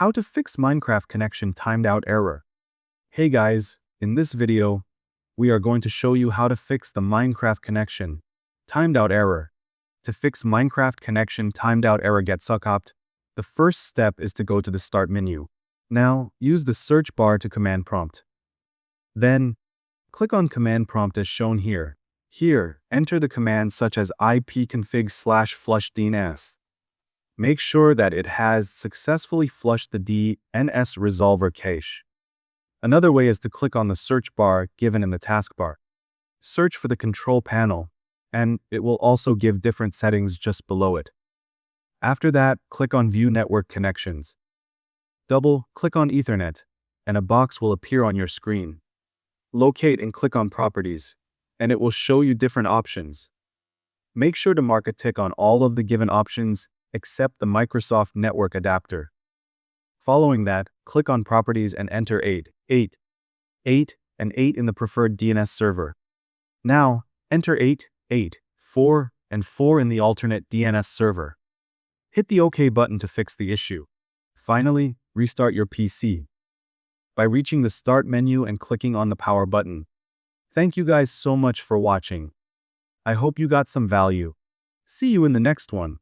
How to fix Minecraft connection timed out error. Hey guys, in this video, we are going to show you how to fix the Minecraft connection timed out error. To fix Minecraft connection timed out error Getsockopt, the first step is to go to the Start menu. Now, use the search bar to command prompt. Then, click on command prompt as shown here. Here, enter the commands such as ipconfig/flushdns. Make sure that it has successfully flushed the DNS resolver cache. Another way is to click on the search bar given in the taskbar. Search for the control panel, and it will also give different settings just below it. After that, click on View Network Connections. Double-click on Ethernet, and a box will appear on your screen. Locate and click on Properties, and it will show you different options. Make sure to mark a tick on all of the given options except the Microsoft Network Adapter. Following that, click on Properties and enter 8 and 8 in the preferred DNS server. Now, enter 8, 4, and 4 in the alternate DNS server. Hit the OK button to fix the issue. Finally, restart your PC by reaching the Start menu and clicking on the Power button. Thank you guys so much for watching. I hope you got some value. See you in the next one.